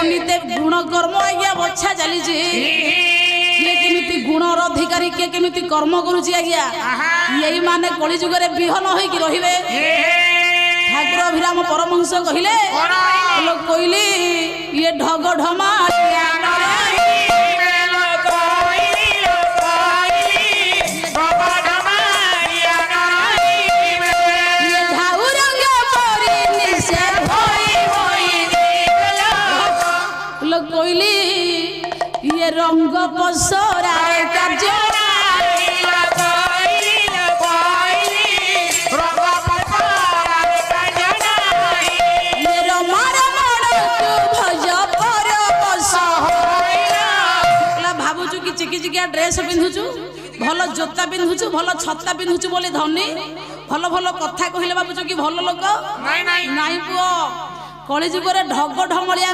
निते गुण कर्म आज्ञा बछा चली केमिति गुणर अधिकारी के केमिति कर्म करुची आज्ञा यही माने कली जुग रे बिहन होइकी रहिबे। ठाकुर अभिराम परमहंस कहिले लोग कहली ये ढग ढमा कोइली ये रंग पसरा कार्य भावुचु कि चिकी चिकिया ड्रेस पिंधुचु भल जोता पिंधुचु भल छत्ता पिंधुचु बोली धनी भल भल कथा कहले भावुचु कि भल लोक नाई पुओ कली जुग ढग ढमलिया